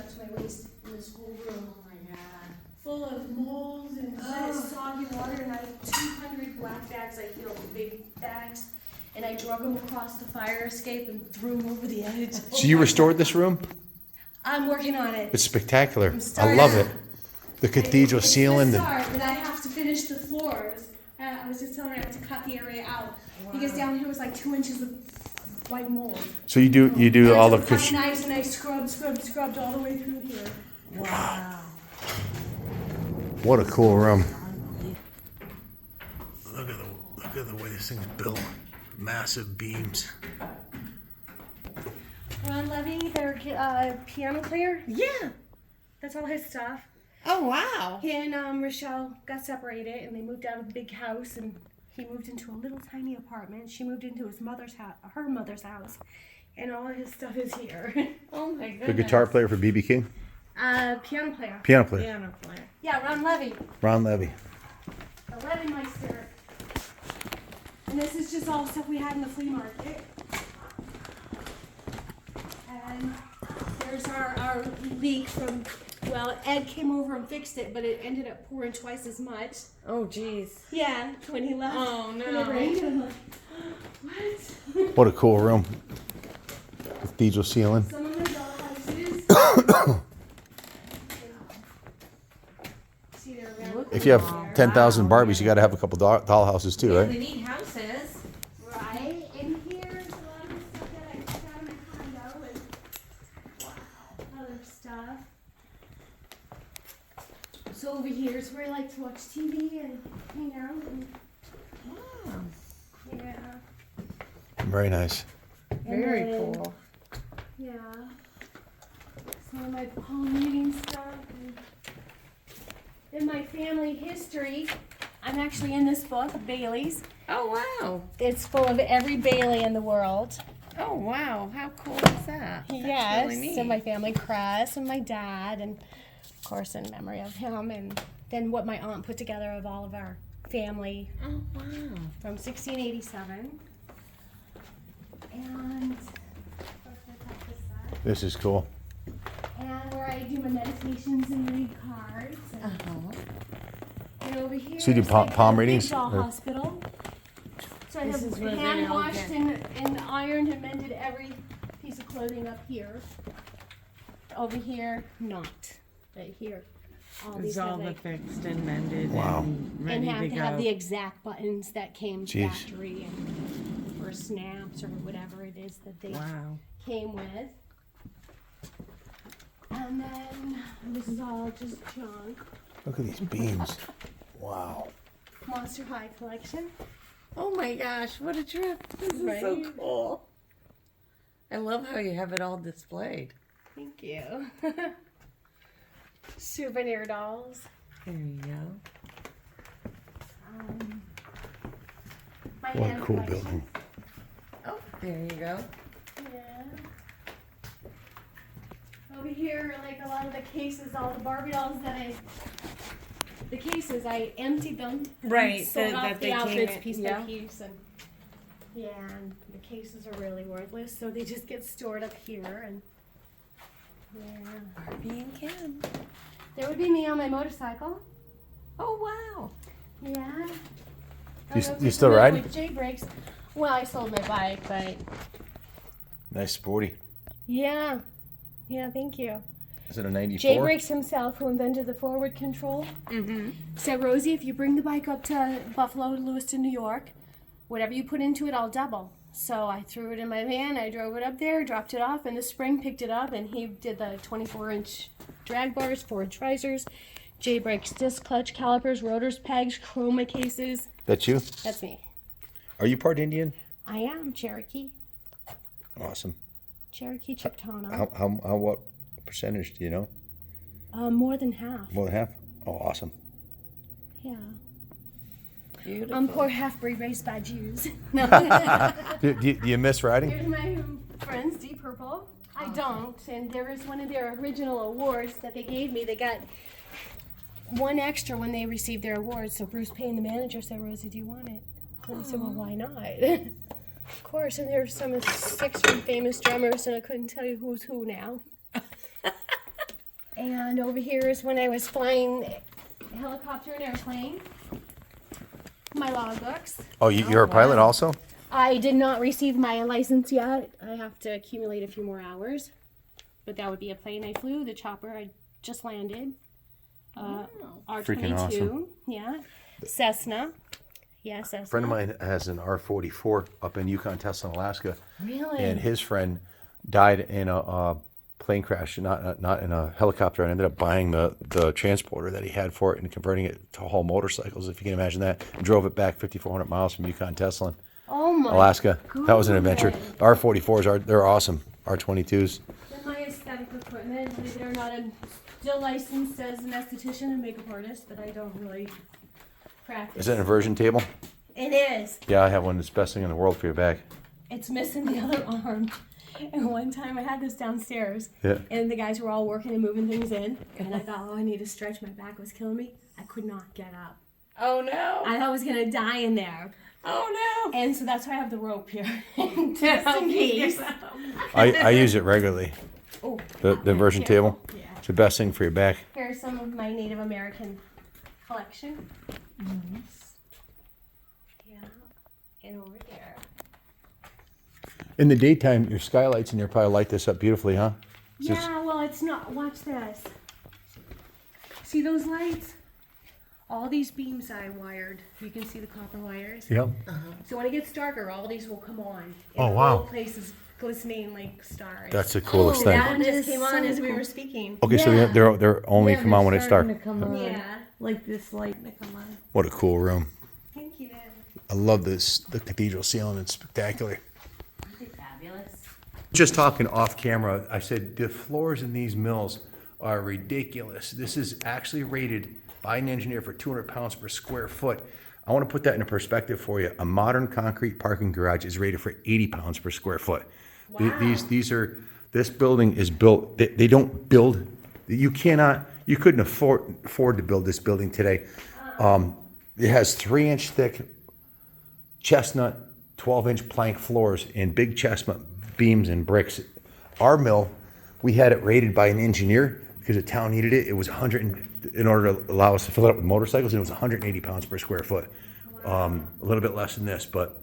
Full of mold and soggy water, and I had 200 black bags, I filled big bags, and I drug them across the fire escape and threw them over the edge. So you restored this room? I'm working on it. It's spectacular. I starting. love it. The cathedral It's ceiling. the The, start, but I have to finish the floors. I was just telling her I have to cut the area out because down here was like 2 inches of white mold. so you do all the Cut knives and I scrubbed all the way through here. Wow. What a cool room. Look at the way this thing's built. Massive beams. Ron Levy, their piano player. Yeah. That's all his stuff. Oh wow. He and Rochelle got separated, and they moved out of the big house, and he moved into a little tiny apartment. She moved into his mother's house, her mother's house, and all his stuff is here. Oh my goodness. The guitar player for B.B. King? Piano player. Piano player. Piano player. Yeah, Ron Levy, Ron Levy. the Levy Meister. And this is just all stuff we had in the flea market. And there's our leak from, well, Ed came over and fixed it, but it ended up pouring twice as much. Oh jeez. Yeah, when he left. Oh When it no. rained, I'm like, what? What a cool room. Cathedral ceiling. Some of the dollhouses. See, they're around. If you have 10,000 Barbies, you got to have a couple doll houses too, Yeah, right? they need houses. Right, and here's a lot of the stuff that I took out of my condo and other stuff. So over here is where I like to watch TV and hang out and Wow. yeah. Very nice. And Very then, cool. Yeah. Some of my home reading stuff and in my family history. I'm actually in this book, Bailey's. Oh wow. It's full of every Bailey in the world. Oh wow. How cool is that? That's Yes, really neat. and my family crest and my dad, and of course in memory of him, and then what my aunt put together of all of our family Oh wow. from 1687. And This is cool. and where I do my meditations and read cards. And, Uh-huh. and over here, So you do is palm like the readings, Big doll or- hospital. So I This have is where they hand all washed get- and ironed and mended every piece of clothing up here. Over here, not. Right here. All It's these all have the like, fixed and mended Wow. and and ready have to to go. have the exact buttons that came Jeez. factory and or snaps or whatever it is that they Wow. came with. And then this is all just junk. Look at these beams. Wow. Monster High collection. Oh my gosh, what a trip. This is so Right? cool. I love how you have it all displayed. Thank you. souvenir dolls. There you go. My What a hand cool collection. building. Oh, there you go. Yeah. Over here, like a lot of the cases, all the Barbie dolls the cases, I emptied them. and Right, sold that off they the came outfits in, piece yeah. by piece, and yeah, and the cases are really worthless, so they just get stored up here, and yeah. Barbie and Kim. There would be me on my motorcycle. Oh, wow. Yeah. You still riding? With J brakes. Well, I sold my bike, but Nice sporty. yeah, thank you. Is it a 94? Jay Brakes himself, who invented the forward control, said, Rosie, if you bring the bike up to Buffalo, Lewiston, New York, whatever you put into it, I'll double. So I threw it in my van, I drove it up there, dropped it off, and the spring picked it up, and he did the 24-inch drag bars, 4-inch risers, Jay Brakes disc clutch calipers, rotors, pegs, chroma cases. That's you? That's me. Are you part Indian? I am Cherokee. Awesome. Cherokee Chictana. How what percentage do you know? More than half. More than half? Oh, awesome. Yeah. Beautiful. I'm poor half-breed raised by Jews. No. Do you miss riding? Here's my friends, Deep Purple. I don't, and there is one of their original awards that they gave me. They got one extra when they received their awards. So Bruce Payne, the manager, said, Rosie, do you want it? And I said, well, why not? Of course, and there's some 6 famous drummers, and I couldn't tell you who's who now. And over here is when I was flying a helicopter and airplane. My logbooks. Oh, you're a pilot also? I did not receive my license yet. I have to accumulate a few more hours. But that would be a plane I flew, the chopper I just landed. R22. Freaking awesome. Yeah. Cessna. Yeah, Cessna. A friend of mine has an R44 up in Yukon, Tesla, Alaska. Really? And his friend died in a plane crash, not in a helicopter, and ended up buying the transporter that he had for it and converting it to haul motorcycles, if you can imagine that. And drove it back 5,400 miles from Yukon, Tesla, Oh my Alaska. That was an adventure. goodness. R44s they're awesome. R22s. And my aesthetic equipment, believe it or not, I'm still licensed as an esthetician and makeup artist, but I don't really practice. Is that an inversion table? It is. Yeah, I have one. It's the best thing in the world for your back. It's missing the other arm. And one time I had this downstairs, Yeah. and the guys were all working and moving things in, and I thought, oh, I need to stretch. My back was killing me. I could not get up. Oh, no. I thought I was going to die in there. Oh, no. And so that's why I have the rope here, just in case. I use it regularly. Oh, The inversion table. Yeah. It's the best thing for your back. Here's some of my Native American collection. Yeah. And over here. In the daytime, your skylights in there probably light this up beautifully, huh? It's just- Yeah, well, it's not. Watch this. See those lights? All these beams I wired. You can see the copper wires. Yep. So when it gets darker, all these will come on. And Oh, the wow. whole place is glistening like stars. That's the coolest thing. That one That just is came on so as we cool. were speaking. Okay, so Yeah. they're only Yeah, come on they're when it's dark. starting to come on. Yeah. Like this light to come on. What a cool room. Thank you. I love this. The cathedral ceiling. It's spectacular. They're fabulous. Just talking off camera, I said the floors in these mills are ridiculous. This is actually rated by an engineer for 200 pounds per square foot. I want to put that into perspective for you. A modern concrete parking garage is rated for 80 pounds per square foot. Wow. This building is built, they don't build, you couldn't afford to build this building today. It has 3-inch thick chestnut, 12-inch plank floors and big chestnut beams and bricks. Our mill, we had it rated by an engineer because the town needed it. It was in order to allow us to fill it up with motorcycles, and it was 180 pounds per square foot. A little bit less than this, but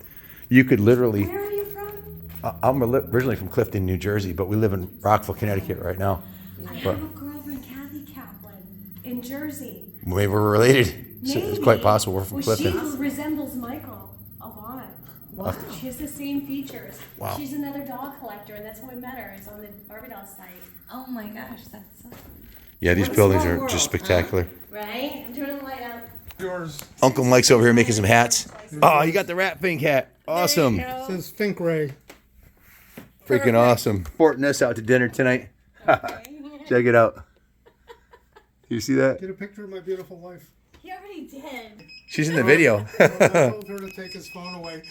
you could literally. Where are you from? I'm originally from Clifton, New Jersey, but we live in Rockville, Connecticut right now. I But have a girlfriend, Kathy Kaplan, in Jersey. maybe we're related. It's Maybe. quite possible we're from Well, Clifton. she resembles Michael a lot. Wow. She has the same features. Wow. She's another doll collector, and that's how I met her. Is on the Barbie doll site. Oh, my gosh. That's so... Yeah, these What a buildings small are world, just huh? spectacular. Right? I'm turning the light out. Yours Uncle Mike's over here making some hats. Oh, you got the Rat Fink hat. Awesome. says Fink Ray. Freaking awesome. Sporting this out to dinner tonight. Check it out. You see that? Get a picture of my beautiful wife. He already did. She's in the video. I told her to take his phone away.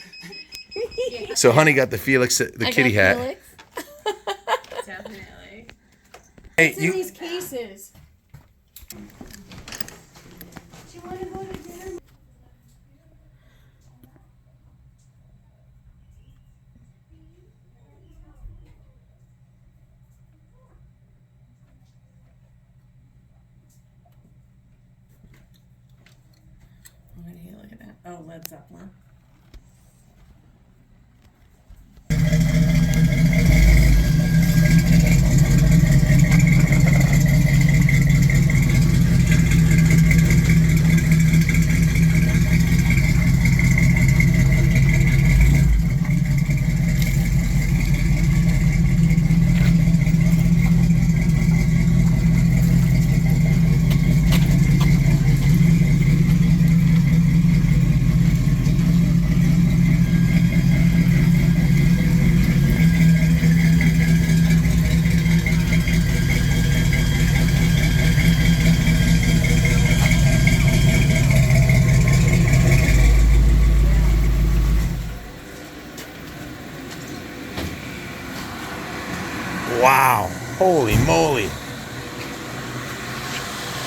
So Honey got the Felix, the kitty hat. Definitely. Hey, What's in these cases? Do you want to go to dinner? What do you look at that? Oh, Led Zeppelin. wow. Holy moly.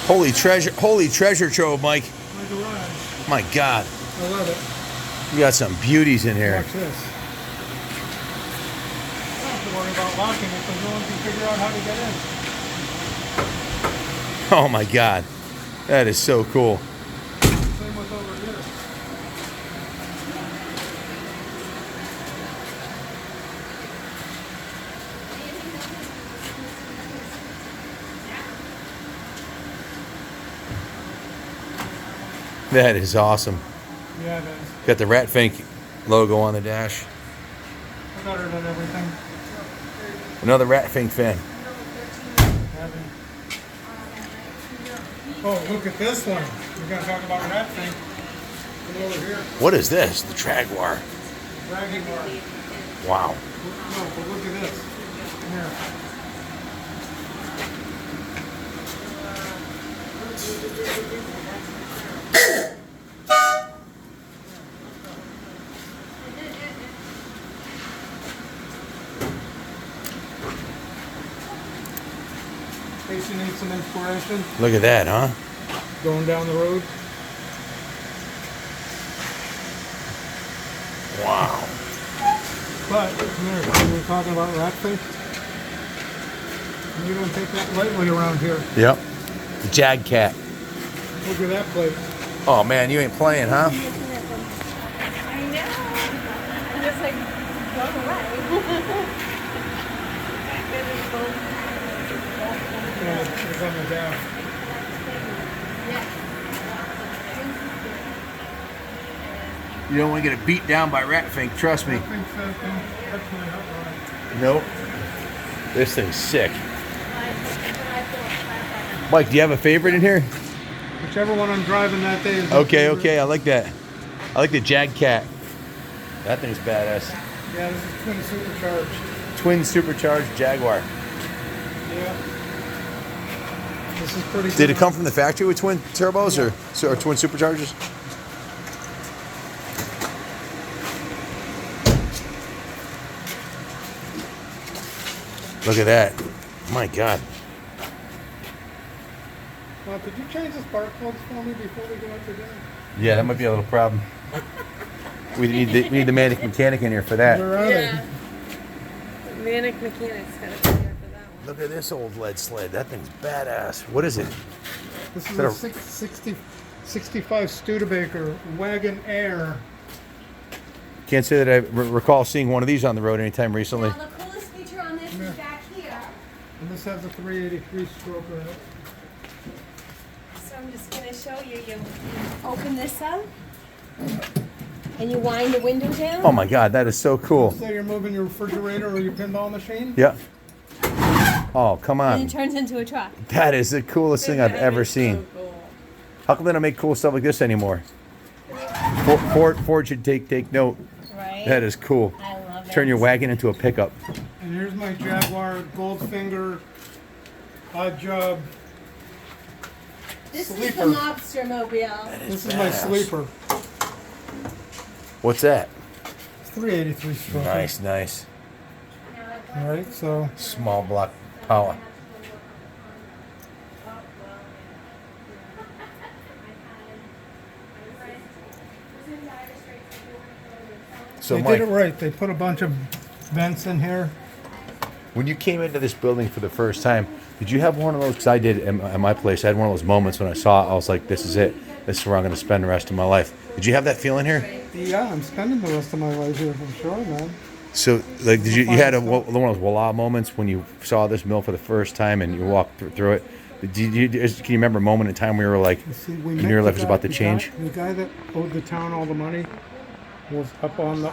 Holy treasure trove, Mike. My garage. My God. I love it. You got some beauties in here. Watch this. I don't have to worry about locking it because no one can figure out how to get in. Oh my God. That is so cool. Same with over here. That is awesome. Yeah, it is. Got the Rat Fink logo on the dash. I got it and everything. Another Rat Fink fan. Oh, look at this one. We're going to talk about that thing. Come over here. What is this? The Jaguar. Dragging bar. Wow. No, but look at this. Here. In case you need some inspiration Look at that, huh? going down the road. Wow. But, come here, when we're talking about rat thing, you don't take that lightly around here. Yep. The Jag Cat. Look at that plate. Oh man, you ain't playing, huh? I know. I'm just like blown away. Yeah, it's on the dash. You don't want to get beat down by Rat Fink, trust me. I think so. Definitely not right. Nope. This thing's sick. Mike, do you have a favorite in here? Whichever one I'm driving that day is my Okay, favorite. okay, I like that. I like the Jag Cat. That thing's badass. Yeah, this is twin supercharged. Twin supercharged Jaguar. Yeah. This is pretty Did good. it come from the factory with twin turbos or twin superchargers? Look at that. My God. Well, could you change the spark plugs for me before we go out to dinner? Yeah, that might be a little problem. We need the manic mechanic in here for that. Where are Yeah. Manic Mechanics got to be here for that one. Look at this old lead sled. That thing's badass. What is it? they? This is That a a- 65 Studebaker Wagon Air. Can't say that I recall seeing one of these on the road anytime recently. Now the coolest feature on this Yeah. is back here. And this has a 383 stroke in it. So I'm just gonna show you. You open this up, and you wind the window down. Oh my God, that is so cool. Say you're moving your refrigerator or your pinball machine. Yeah. Oh, come And it on. turns into a truck. That is the coolest thing I've That ever is seen. So cool. How come they don't make cool stuff like this anymore? Ford should take note. Right. That is cool. I love it. Turn your wagon into a pickup. And here's my Jaguar Goldfinger Odd Job This is the sleeper. mobster mobile. This is my sleeper. What's that? It's 383 stroke. Nice, nice. All right, so Small block power. So they Mike, did it right. They put a bunch of vents in here. when you came into this building for the first time, did you have one of those? Because I did at my place. I had one of those moments when I saw it. I was like, "This is it. This is where I'm going to spend the rest of my life." Did you have that feeling here? Yeah, I'm spending the rest of my life here for sure, man. So, like, did you had one of those voila moments when you saw this mill for the first time and you walked through it? Can you remember a moment in time where you were like, See, you knew your life was about to change? The guy that owed the town all the money was up on the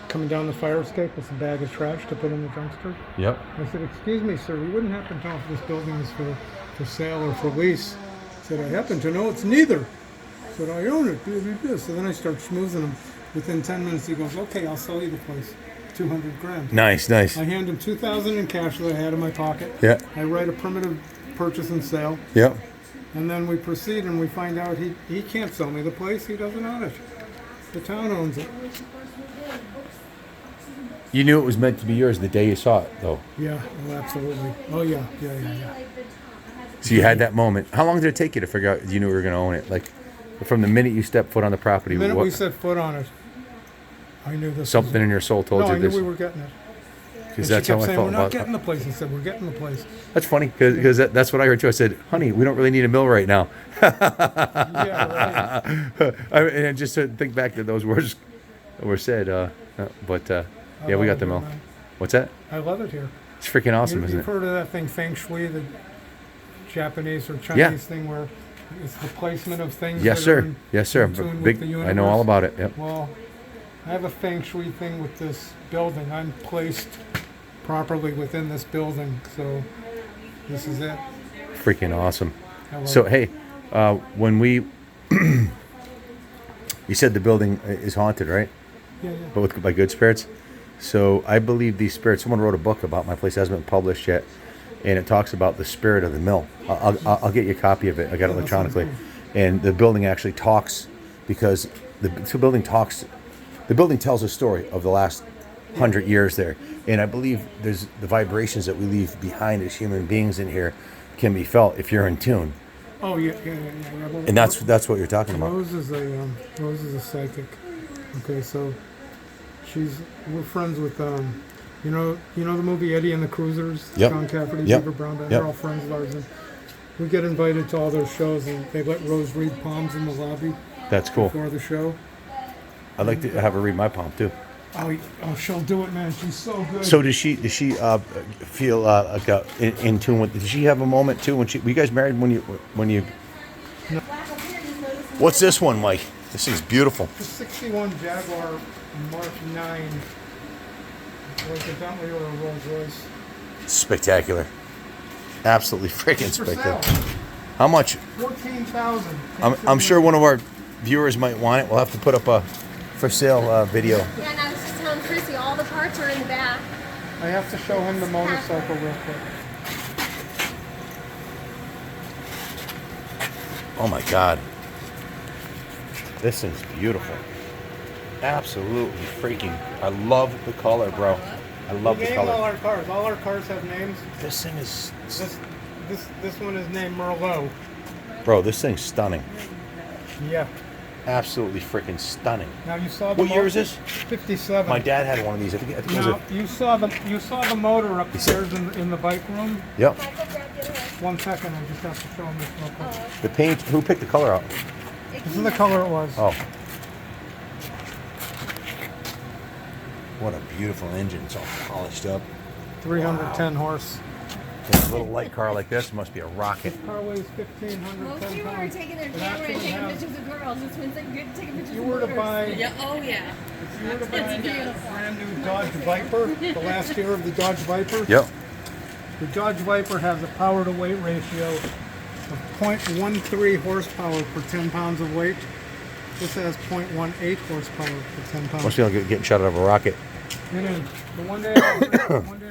coming down the fire escape with a bag of trash to put in the dumpster. Yep. I said, "Excuse me, sir, you wouldn't happen to know if this building is for sale or for lease?" I said, "I happen to know it's neither." I said, "I own it." So then I start schmoozing him. Within 10 minutes, he goes, "Okay, I'll sell you the place, 200 grand." Nice, nice. I hand him 2,000 in cash that I had in my pocket. Yeah. I write a primitive purchase and sale. Yep. And then we proceed and we find out he can't sell me the place. He doesn't own it. The town owns it. You knew it was meant to be yours the day you saw it, though. Yeah, oh, absolutely. Oh, yeah. So you had that moment. How long did it take you to figure out you knew we were going to own it? Like, from the minute you stepped foot on the property, The minute what, we set foot on it, I knew this something was, in your soul told no, you I knew this. we were getting it. Because And that's she kept how I saying, felt "We're not about getting the place." I said, "We're getting the place." That's funny, because that's what I heard too. I said, "Honey, we don't really need a mill right now." Yeah, right. And just to think back that those words were said, but I yeah, we love got it the here, mill. man. What's that? I love it here. It's freaking awesome, isn't You've it? heard of that thing, feng shui, the Japanese or Chinese thing where it's the placement of things. Yes, that are sir. in- Yes, sir. in tune with Big. the I know all universe. about it. Yep. Well, I have a feng shui thing with this building. I'm placed properly within this building, so this is it. Freaking awesome. I love So it. hey, when we, you said the building is haunted, right? Yeah. But by good spirits. So I believe these spirits. Someone wrote a book about my place. It hasn't been published yet, and it talks about the spirit of the mill. I'll get you a copy of it. I got it that sounds electronically, and the building actually talks because the building talks. The building tells a story of the last 100 years there, and I believe there's the vibrations that we leave behind as human beings in here can be felt if you're in tune, Oh yeah. Well, and that's what you're talking about. Rose is a psychic. Okay, so we're friends with you know the movie Eddie and the Cruisers. Yep. John Cafferty, Yep. Beaver Brown. Yep. They're all friends of ours, and we get invited to all their shows, and they let Rose read palms in the lobby That's cool. before the show. I'd like to have her read my palm too. Oh, she'll do it, man. She's so good. So does she feel like in tune with? Did she have a moment too when were you guys married when you? No. What's this one, Mike? This thing's beautiful. The 61 Jaguar Mark 9, like a Bentley or a Rolls Royce. Spectacular. Absolutely freaking For spectacular. sale. How much? 14,000. I'm sure one of our viewers might want it. We'll have to put up a for sale video. Yeah, and I was just telling Chrissy, all the parts are in the back. I have to show him the motorcycle real quick. Oh my God. This thing's beautiful. Absolutely freaking. I love the color, bro. I love We the name all color. our cars. All our cars have names. This thing is, This one is named Merlot. bro. This thing's stunning. Yeah. Absolutely freaking stunning. Now you saw the What year is this? 57. My dad had one of these. I think it was Now you saw the motor upstairs in the bike room. Yep. 1 second, I just have to show him this real quick. The paint. Who picked the color out? This is the color it was. Oh. What a beautiful engine. It's all polished up. 310 horse. Yeah, a little light car like this must be a rocket. Car weighs 1,510 Most people are pounds. taking their It camera and actually taking has- pictures of girls. It's when they're good taking pictures You of were to motors. buy Yeah, oh yeah. If you were to buy a brand new Dodge Viper, the last year of the Dodge Viper, Yep. the Dodge Viper has a power to weight ratio of 0.13 horsepower per 10 pounds of weight. This has 0.18 horsepower per 10 pounds. Must be like getting shot out of a rocket. It is. The one day I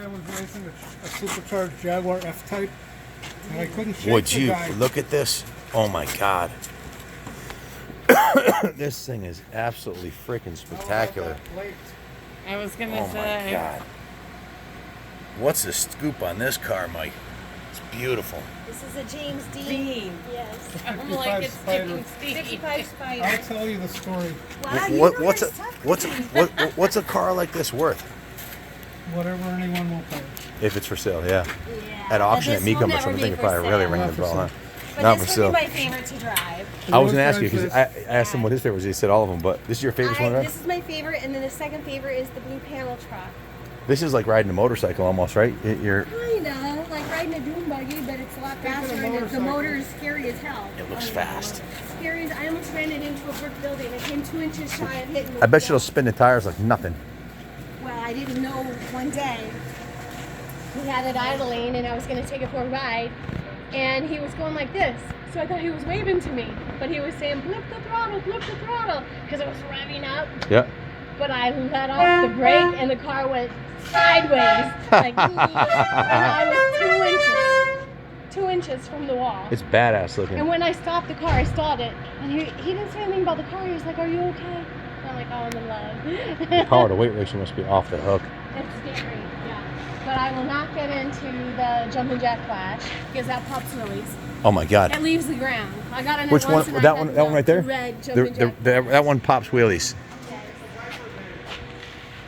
was racing a supercharged Jaguar F-Type, And I couldn't shake Would the you guy. look at this? Oh my God. This thing is absolutely freaking spectacular. I was gonna Oh my say. God. What's the scoop on this car, Mike? It's beautiful. This is a James Dean. Dean. Yes. I'm like, it's Spider. Steve. 55 Spider. I'll tell you the story. Wow, What's a car like this worth? Whatever anyone will pay. If it's for sale, yeah. Yeah. At auction But at this will Mecum or never something, be they could for probably really sale. ring the Not for bell, huh? sale. But Not this for would be sale. my favorite to drive. I was Those gonna ask you guys because is- I asked him what his favorite was. He said all of them, but this is your favorite one, right? This is my favorite, and then the second favorite is the blue panel truck. This is like riding a motorcycle almost, right? You're. Kinda like riding a dune buggy, but it's a lot faster, and the motorcycle. motor is scary as hell. It looks fast. Scary as I almost ran it into a brick building. I came 2 inches shy of hitting the I bet you wall. it'll spin the tires like nothing. Well, I didn't know one day he had it idling and I was going to take it for a ride, and he was going like this. So I thought he was waving to me, but he was saying, flip the throttle, because it was revving up. Yeah. But I let off the brake and the car went sideways. Like, and I was 2 inches from the wall. It's badass looking. And when I stopped the car, I stalled it. And he didn't say anything about the car. He was like, are you okay? And I'm like, oh, I'm in love. Power to weight ratio must be off the hook. It's scary, yeah. But I will not get into the jumping jack flash because that pops noise. Oh my God. It leaves the ground. I got in it Which one? once and I That had one? That one right there? the red jumping jack That one pops wheelies. Yes.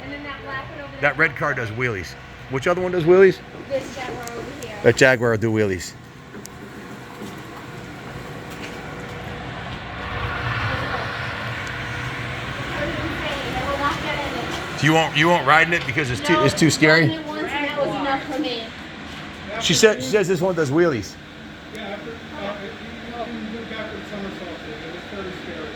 And then that black one over there. That red car does wheelies. Which other one does wheelies? This Jaguar over here. That Jaguar will do wheelies. I will not get in it. So you won't ride in it because it's No, too I scary. ran it once and that was enough for me. She says this one does wheelies. Yeah, after, you can do backward somersaults with it. It's very scary.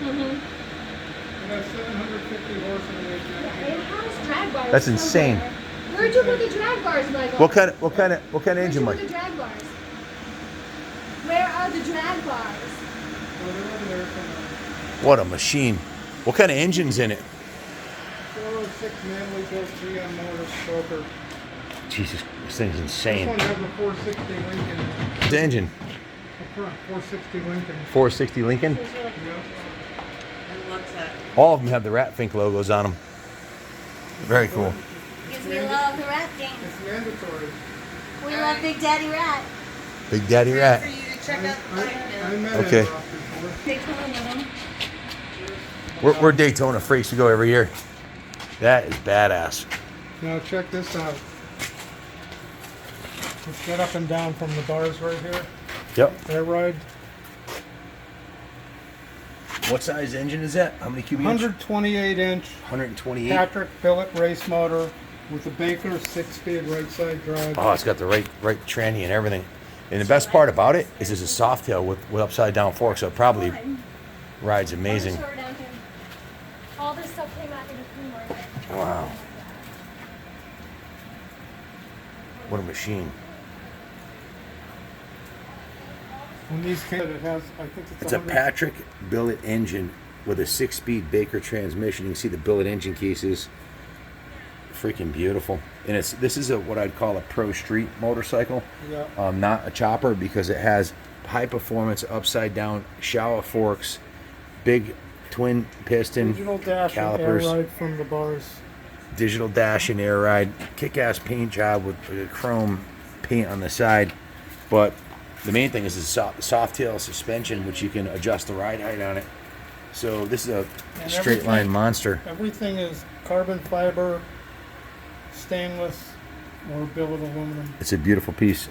Mm-hmm. It has 750 horse and weight. It has drag bars. That's insane. somewhere. Where'd you put the drag bars, Michael? What kind of Where'd engine, you Mike? put the drag bars? Where are the drag bars? So they're over there somewhere. What a machine. What kind of engine's in it? 406 manually built GM motor stroker. Jesus, this thing's This insane. one has a 460 Lincoln. What's the engine? Up front, 460 Lincoln. 460 Lincoln. It's really Yeah. And what's that? All of them have the Ratfink logos on them. Very cool. Because we love the rat game. It's mandatory. We love Big Daddy Rat. Big Daddy For Rat. you to check out the I thing. met Okay. him before. They come in with them. We're Daytona freaks. We go every year. That is badass. Now check this out. Let's get up and down from the bars right here. Yep. Air ride. What size engine is that? How many cubic inch? 128 inch 128. Patrick billet race motor with a Baker 6-speed right side drive. Oh, it's got the right tranny and everything. And the best part about it is it's a soft tail with upside down forks, so it probably rides amazing. Short down here. All this stuff came out of the flea market. Wow. What a machine. When these came, it has, I think It's a 100 Patrick billet engine with a 6-speed Baker transmission. You can see the billet engine cases. Freaking beautiful. And this is what I'd call a pro street motorcycle. Yeah. Not a chopper, because it has high performance upside down shower forks, big twin piston Digital dash and air calipers, ride from the bars. digital dash and air ride, kick-ass paint job with chrome paint on the side. But the main thing is the soft tail suspension, which you can adjust the ride height on it. So this is a And straight line everything- monster. Everything is carbon fiber, stainless, or billet aluminum. It's a beautiful piece.